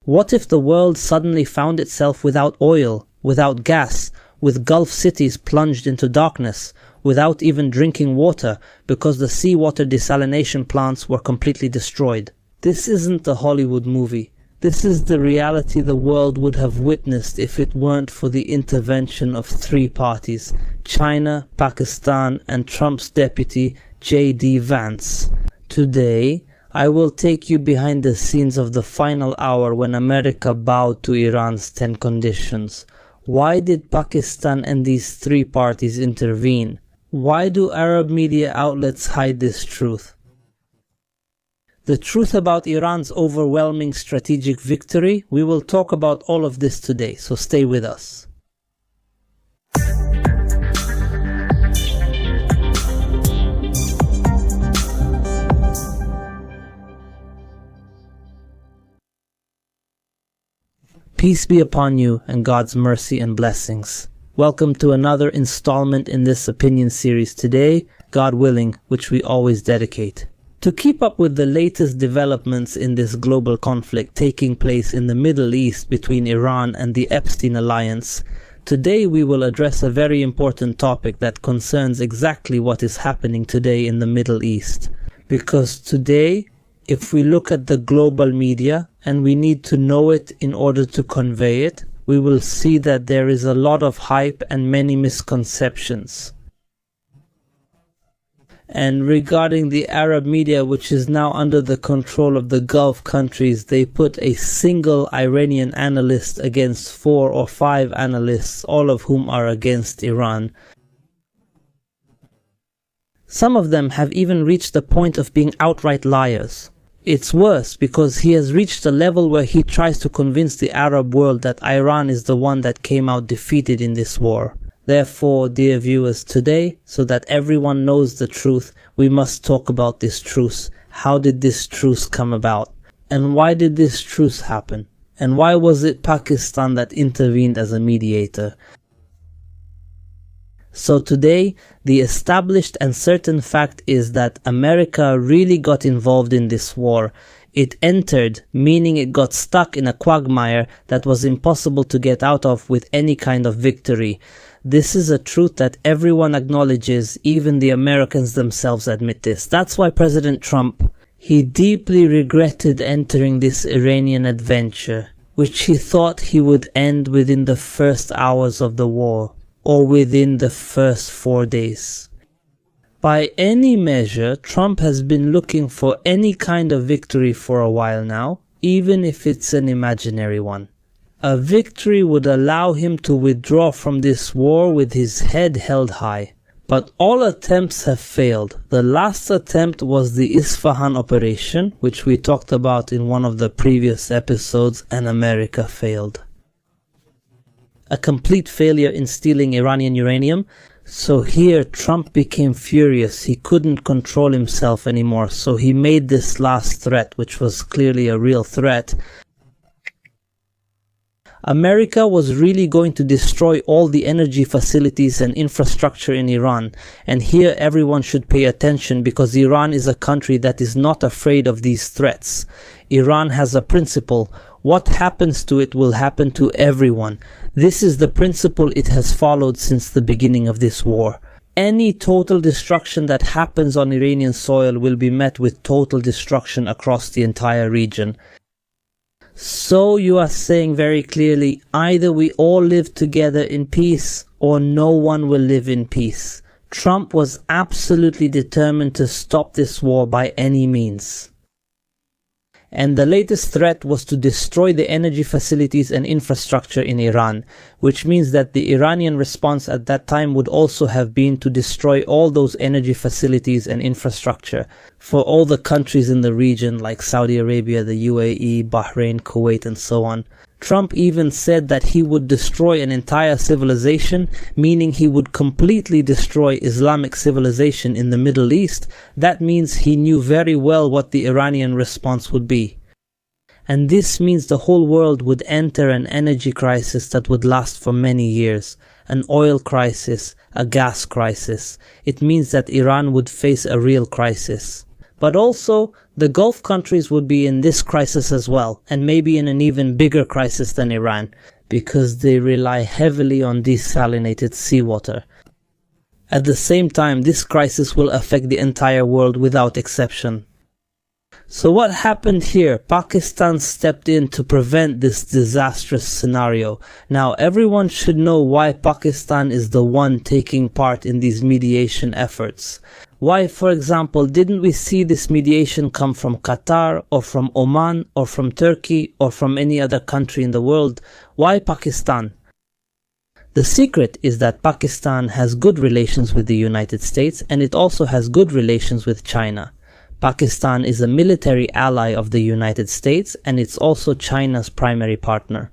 What if the world suddenly found itself without oil, without gas, with Gulf cities plunged into darkness, without even drinking water because the seawater desalination plants were completely destroyed? This isn't a Hollywood movie. This is the reality the world would have witnessed if it weren't for the intervention of three parties: China, Pakistan, and Trump's deputy, J.D. Vance. Today, I will take you behind the scenes of the final hour when America bowed to Iran's 10 conditions. Why did Pakistan and these three parties intervene? Why do Arab media outlets hide this truth? The truth about Iran's overwhelming strategic victory. We will talk about all of this today, so stay with us. Peace be upon you and God's mercy and blessings. Welcome to another installment in this opinion series today, God willing, which we always dedicate. To keep up with the latest developments in this global conflict taking place in the Middle East between Iran and the Epstein Alliance, today we will address a very important topic that concerns exactly what is happening today in the Middle East. Because today, if we look at the global media, and we need to know it in order to convey it, we will see that there is a lot of hype and many misconceptions. And regarding the Arab media, which is now under the control of the Gulf countries, they put a single Iranian analyst against 4 or 5 analysts, all of whom are against Iran. Some of them have even reached the point of being outright liars. It's worse because he has reached a level where he tries to convince the Arab world that Iran is the one that came out defeated in this war. Therefore, dear viewers, today, so that everyone knows the truth, we must talk about this truce. How did this truce come about? And why did this truce happen? And why was it Pakistan that intervened as a mediator? So today, the established and certain fact is that America really got involved in this war. It entered, meaning it got stuck in a quagmire that was impossible to get out of with any kind of victory. This is a truth that everyone acknowledges, even the Americans themselves admit this. That's why President Trump, he deeply regretted entering this Iranian adventure, which he thought he would end within the first hours of the war, or within the first 4 days. By any measure, Trump has been looking for any kind of victory for a while now, even if it's an imaginary one. A victory would allow him to withdraw from this war with his head held high. But all attempts have failed. The last attempt was the Isfahan operation, which we talked about in one of the previous episodes, and America failed. A complete failure in stealing Iranian uranium. So here Trump became furious. He couldn't control himself anymore. So he made this last threat, which was clearly a real threat. America was really going to destroy all the energy facilities and infrastructure in Iran. And here everyone should pay attention because Iran is a country that is not afraid of these threats. Iran has a principle. What happens to it will happen to everyone. This is the principle it has followed since the beginning of this war. Any total destruction that happens on Iranian soil will be met with total destruction across the entire region. So you are saying very clearly, either we all live together in peace or no one will live in peace. Trump was absolutely determined to stop this war by any means. And the latest threat was to destroy the energy facilities and infrastructure in Iran, which means that the Iranian response at that time would also have been to destroy all those energy facilities and infrastructure for all the countries in the region like Saudi Arabia, the UAE, Bahrain, Kuwait, and so on. Trump even said that he would destroy an entire civilization, meaning he would completely destroy Islamic civilization in the Middle East. That means he knew very well what the Iranian response would be. And this means the whole world would enter an energy crisis that would last for many years. An oil crisis, a gas crisis. It means that Iran would face a real crisis. But also, the Gulf countries would be in this crisis as well, and maybe in an even bigger crisis than Iran, because they rely heavily on desalinated seawater. At the same time, this crisis will affect the entire world without exception. So what happened here? Pakistan stepped in to prevent this disastrous scenario. Now everyone should know why Pakistan is the one taking part in these mediation efforts. Why, for example, didn't we see this mediation come from Qatar or from Oman or from Turkey or from any other country in the world? Why Pakistan? The secret is that Pakistan has good relations with the United States, and it also has good relations with China. Pakistan is a military ally of the United States, and it's also China's primary partner.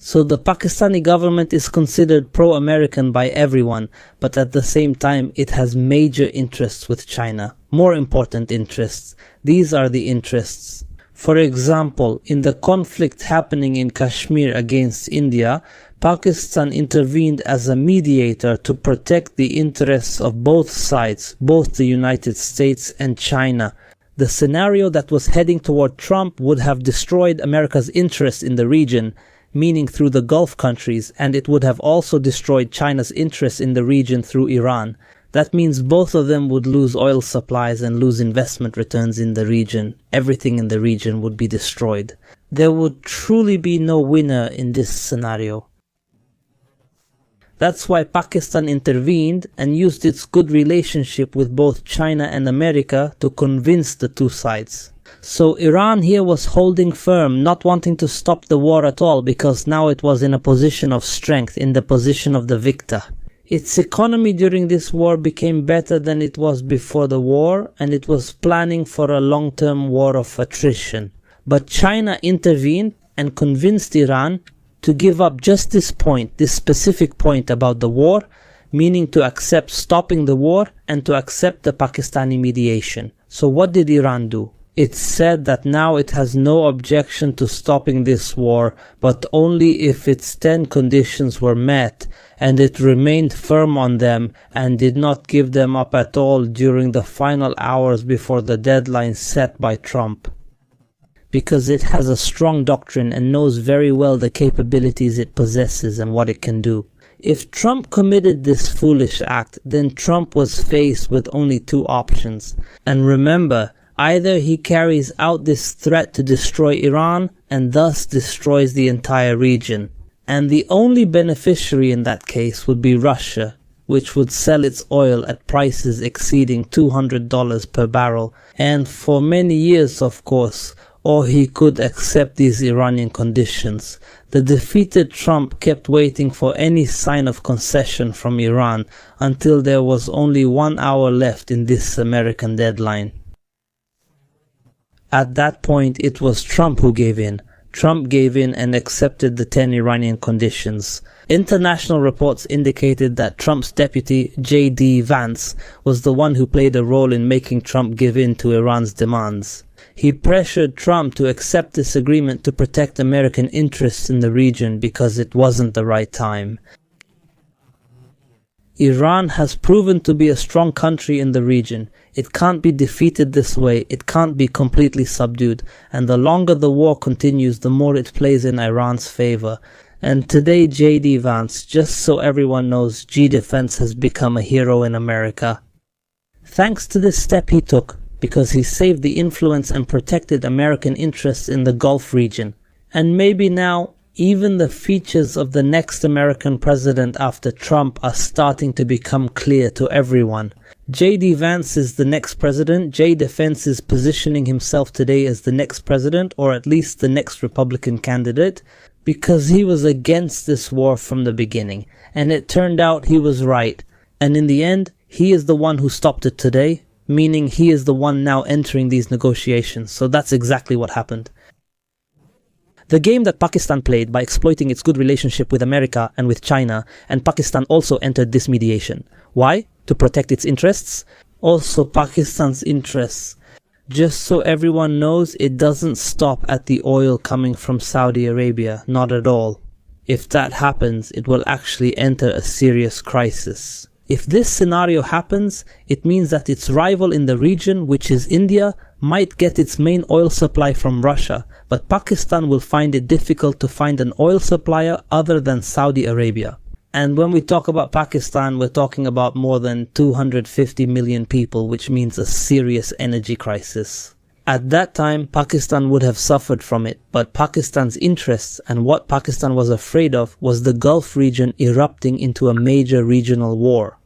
So the Pakistani government is considered pro-American by everyone, but at the same time it has major interests with China. More important interests. These are the interests. For example, in the conflict happening in Kashmir against India, Pakistan intervened as a mediator to protect the interests of both sides, both the United States and China. The scenario that was heading toward Trump would have destroyed America's interest in the region, meaning through the Gulf countries, and it would have also destroyed China's interest in the region through Iran. That means both of them would lose oil supplies and lose investment returns in the region. Everything in the region would be destroyed. There would truly be no winner in this scenario. That's why Pakistan intervened and used its good relationship with both China and America to convince the two sides. So Iran here was holding firm, not wanting to stop the war at all, because now it was in a position of strength, in the position of the victor. Its economy during this war became better than it was before the war, and it was planning for a long-term war of attrition. But China intervened and convinced Iran to give up just this point, this specific point about the war, meaning to accept stopping the war and to accept the Pakistani mediation. So what did Iran do? It said that now it has no objection to stopping this war, but only if its 10 conditions were met, and it remained firm on them and did not give them up at all during the final hours before the deadline set by Trump. Because it has a strong doctrine and knows very well the capabilities it possesses and what it can do. If Trump committed this foolish act, then Trump was faced with only two options. And remember, either he carries out this threat to destroy Iran and thus destroys the entire region. And the only beneficiary in that case would be Russia, which would sell its oil at prices exceeding $200 per barrel, and for many years, of course. Or he could accept these Iranian conditions. The defeated Trump kept waiting for any sign of concession from Iran until there was only 1 hour left in this American deadline. At that point, it was Trump who gave in. Trump gave in and accepted the 10 Iranian conditions. International reports indicated that Trump's deputy, J.D. Vance, was the one who played a role in making Trump give in to Iran's demands. He pressured Trump to accept this agreement to protect American interests in the region because it wasn't the right time. Iran has proven to be a strong country in the region. It can't be defeated this way, it can't be completely subdued, and the longer the war continues, the more it plays in Iran's favor. And today J.D. Vance, just so everyone knows, G-Defense has become a hero in America. Thanks to this step he took, because he saved the influence and protected American interests in the Gulf region. And maybe now, even the features of the next American president after Trump are starting to become clear to everyone. J.D. Vance is the next president. J-Defense is positioning himself today as the next president, or at least the next Republican candidate, because he was against this war from the beginning. And it turned out he was right. And in the end, he is the one who stopped it today, meaning he is the one now entering these negotiations. So that's exactly what happened. The game that Pakistan played by exploiting its good relationship with America and with China, and Pakistan also entered this mediation. Why? To protect its interests? Also Pakistan's interests. Just so everyone knows, it doesn't stop at the oil coming from Saudi Arabia, not at all. If that happens, it will actually enter a serious crisis. If this scenario happens, it means that its rival in the region, which is India, might get its main oil supply from Russia, but Pakistan will find it difficult to find an oil supplier other than Saudi Arabia. And when we talk about Pakistan, we're talking about more than 250 million people, which means a serious energy crisis. At that time, Pakistan would have suffered from it, but Pakistan's interests and what Pakistan was afraid of was the Gulf region erupting into a major regional war.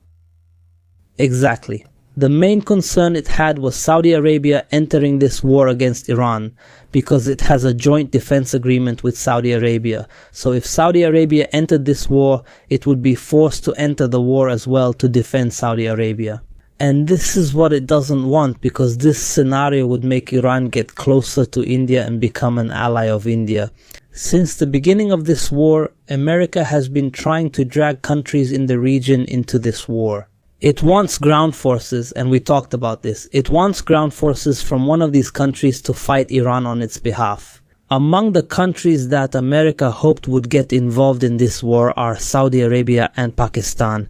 Exactly. The main concern it had was Saudi Arabia entering this war against Iran, because it has a joint defense agreement with Saudi Arabia. So if Saudi Arabia entered this war, it would be forced to enter the war as well to defend Saudi Arabia. And this is what it doesn't want, because this scenario would make Iran get closer to India and become an ally of India. Since the beginning of this war, America has been trying to drag countries in the region into this war. It wants ground forces, and we talked about this. It wants ground forces from one of these countries to fight Iran on its behalf. Among the countries that America hoped would get involved in this war are Saudi Arabia and Pakistan.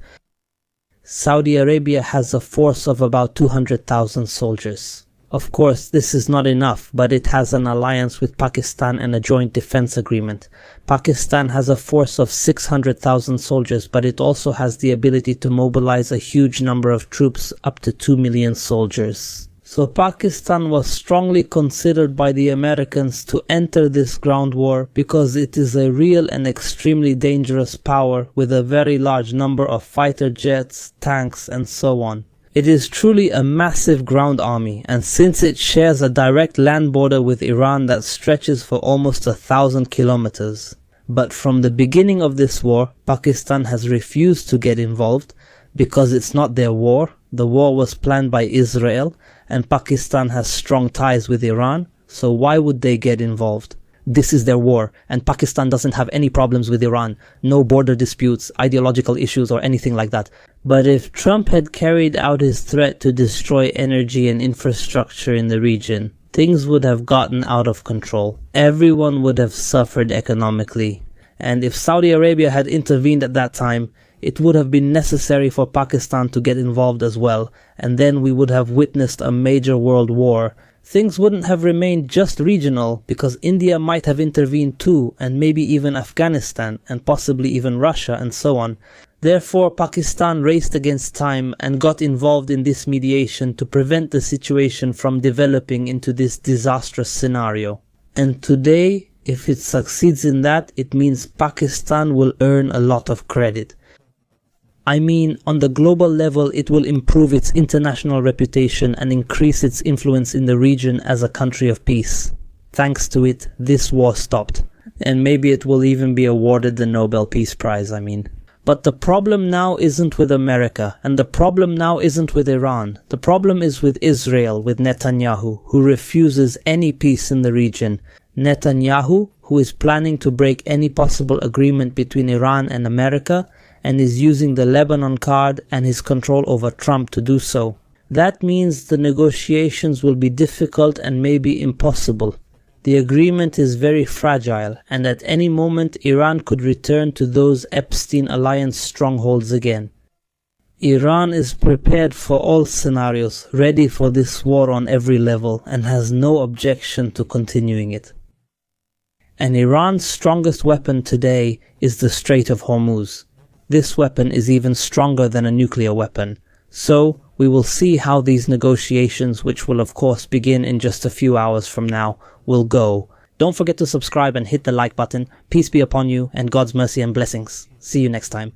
Saudi Arabia has a force of about 200,000 soldiers. Of course, this is not enough, but it has an alliance with Pakistan and a joint defense agreement. Pakistan has a force of 600,000 soldiers, but it also has the ability to mobilize a huge number of troops, up to 2 million soldiers. So Pakistan was strongly considered by the Americans to enter this ground war because it is a real and extremely dangerous power with a very large number of fighter jets, tanks, and so on. It is truly a massive ground army, and since it shares a direct land border with Iran that stretches for almost 1,000 kilometers. But from the beginning of this war, Pakistan has refused to get involved because it's not their war. The war was planned by Israel, and Pakistan has strong ties with Iran, so why would they get involved? This is their war, and Pakistan doesn't have any problems with Iran, no border disputes, ideological issues, or anything like that. But if Trump had carried out his threat to destroy energy and infrastructure in the region, things would have gotten out of control. Everyone would have suffered economically. And if Saudi Arabia had intervened at that time, it would have been necessary for Pakistan to get involved as well, and then we would have witnessed a major world war. Things wouldn't have remained just regional, because India might have intervened too, and maybe even Afghanistan, and possibly even Russia, and so on. Therefore, Pakistan raced against time and got involved in this mediation to prevent the situation from developing into this disastrous scenario. And today, if it succeeds in that, it means Pakistan will earn a lot of credit. I mean, on the global level, it will improve its international reputation and increase its influence in the region as a country of peace. Thanks to it, this war stopped. And maybe it will even be awarded the Nobel Peace Prize, But the problem now isn't with America, and the problem now isn't with Iran. The problem is with Israel, with Netanyahu, who refuses any peace in the region. Netanyahu, who is planning to break any possible agreement between Iran and America, and is using the Lebanon card and his control over Trump to do so. That means the negotiations will be difficult and maybe impossible. The agreement is very fragile, and at any moment Iran could return to those Epstein Alliance strongholds again. Iran is prepared for all scenarios, ready for this war on every level, and has no objection to continuing it. And Iran's strongest weapon today is the Strait of Hormuz. This weapon is even stronger than a nuclear weapon. So, we will see how these negotiations, which will of course begin in just a few hours from now, will go. Don't forget to subscribe and hit the like button. Peace be upon you, and God's mercy and blessings. See you next time.